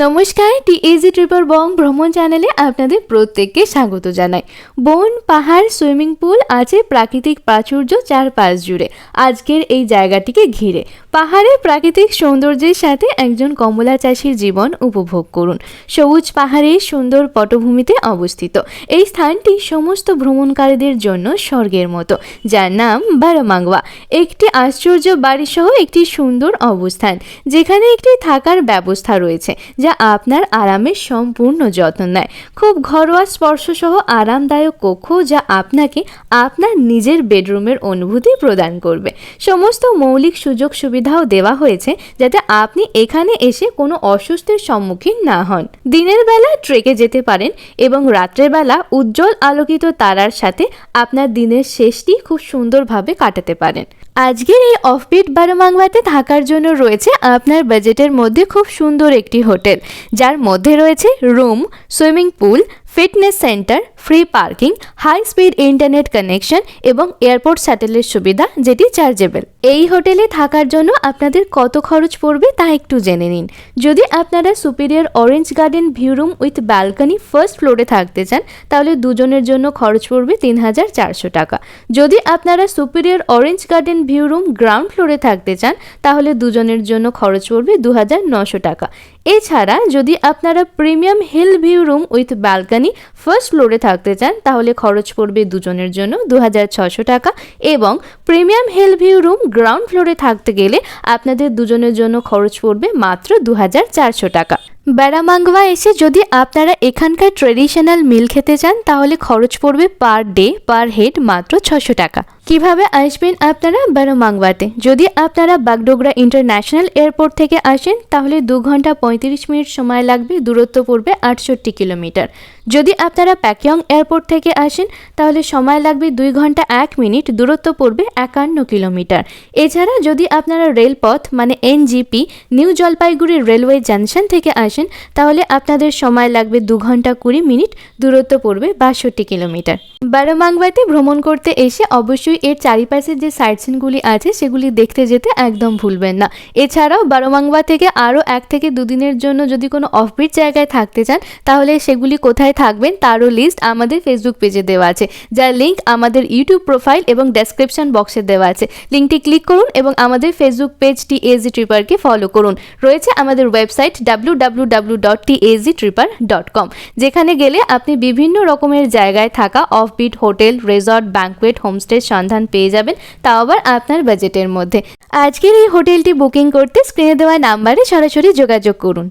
নমস্কার, TAG tipper বং ভ্রমণ চ্যানেলে আপনাদের প্রত্যেককে স্বাগত জানাই। বন, পাহাড়, সুইমিং পুল আছে প্রাকৃতিক প্রাচুর্য চারপাশ জুড়ে। আজকের এই জায়গাটিকে ঘিরে পাহাড়ের প্রাকৃতিক সৌন্দর্যের সাথে একজন কমলা চাষীর জীবন উপভোগ করুন। সবুজ পাহাড়ের সুন্দর পটভূমিতে অবস্থিত এই স্থানটি সমস্ত ভ্রমণকারীদের জন্য স্বর্গের মতো, যার নাম বারামাংওয়া। একটি আশ্চর্য বাড়িসহ একটি সুন্দর অবস্থান, যেখানে একটি থাকার ব্যবস্থা রয়েছে যা আপনার আরামের সম্পূর্ণ যত্ন নেয়। খুব ঘরোয়া স্পর্শসহ আরামদায়ক কক্ষ যা আপনাকে আপনার নিজের বেডরুমের অনুভূতি প্রদান করবে। সমস্ত মৌলিক সুযোগ সুবিধাও দেওয়া হয়েছে যাতে আপনি এখানে এসে কোনো অস্বস্তির সম্মুখীন না হন। দিনের বেলা ট্রেকে যেতে পারেন এবং রাত্রের বেলা উজ্জ্বল আলোকিত তারার সাথে আপনার দিনের শেষটি খুব সুন্দরভাবে কাটাতে পারেন। আজকের এই অফবিট বারামাংওয়াতে থাকার জন্য রয়েছে আপনার বাজেটের মধ্যে খুব সুন্দর একটি হোটেল, যার মধ্যে রয়েছে room, swimming pool, fitness centre, free parking, high speed internet connection এবং এয়ারপোর্ট স্যাটেলের সুবিধা, যেটি চার্জেবল। এই হোটেলে থাকার জন্য আপনাদের কত খরচ পড়বে তা একটু জেনে নিন। যদি আপনারা superior orange garden view room with balcony first ফ্লোরে থাকতে চান, তাহলে দুজনের জন্য খরচ পড়বে ৩,৪০০ টাকা। যদি আপনারা superior orange garden view room ground ফ্লোরে থাকতে চান, তাহলে দুজনের জন্য খরচ পড়বে ২,৯০০ টাকা। এছাড়া যদি আপনারা premium hill view room with balcony first ফ্লোরে থাকতে চান, তাহলে খরচ পড়বে দুজনের জন্য ২,৬০০ টাকা, এবং premium hill view room ground ফ্লোরে থাকতে গেলে আপনাদের দুজনের জন্য খরচ পড়বে মাত্র ২,৪০০ টাকা। বারামাংওয়া এসে যদি আপনারা এখানকার ট্রেডিশনাল মিল খেতে চান, তাহলে খরচ পড়বে পার ডে পার হেড মাত্র ৬০০ টাকা। কিভাবে আসবেন আপনারা বারামাংওয়াতে? যদি আপনারা বাগডোগরা ইন্টারন্যাশনাল এয়ারপোর্ট থেকে আসেন, তাহলে ২ ঘন্টা ৩৫ মিনিট সময় লাগবে, দূরত্ব পড়বে ৬৮ কিলোমিটার। যদি আপনারা প্যাকিয়ং এয়ারপোর্ট থেকে আসেন, তাহলে সময় লাগবে ২ ঘন্টা ১ মিনিট, দূরত্ব পড়বে ৫১ কিলোমিটার। এছাড়া যদি আপনারা রেলপথ মানে NJP new Jalpaiguri railway junction থেকে আসেন, তাহলে আপনাদের সময় লাগবে ২ ঘন্টা ২০ মিনিট, দূরত্ব পড়বে ৬২ কিলোমিটার। বারামাংওয়াতে ভ্রমণ করতে এসে অবশ্যই এর চারিপাশে যে সাইট সিনগুলি আছে সেগুলি দেখতে যেতে একদম ভুলবেন না। এছাড়াও বারামাংওয়া থেকে আরও ১ থেকে ২ দিনের জন্য যদি কোনো অফবিট জায়গায় থাকতে চান, তাহলে সেগুলি কোথায় থাকবেন তারও লিস্ট আমাদের ফেসবুক পেজে দেওয়া আছে, যার লিঙ্ক আমাদের ইউটিউব প্রোফাইল এবং ডেসক্রিপশন বক্সে দেওয়া আছে। লিঙ্কটি ক্লিক করুন এবং আমাদের ফেসবুক পেজ টিএজি ট্রিপারকে ফলো করুন। রয়েছে আমাদের ওয়েবসাইট www.taztripper.com, যেখানে গেলে আপনি বিভিন্ন রকমের জায়গায় থাকা অফবিট হোটেল, রিসর্ট, ব্যাঙ্কোয়েট, হোমস্টের সন্ধান পেয়ে যাবেন, তাও আবার আপনার বাজেটের মধ্যে। আজকের এই হোটেলটি বুকিং করতে স্ক্রিনে দেওয়া নাম্বারে সরাসরি যোগাযোগ করুন।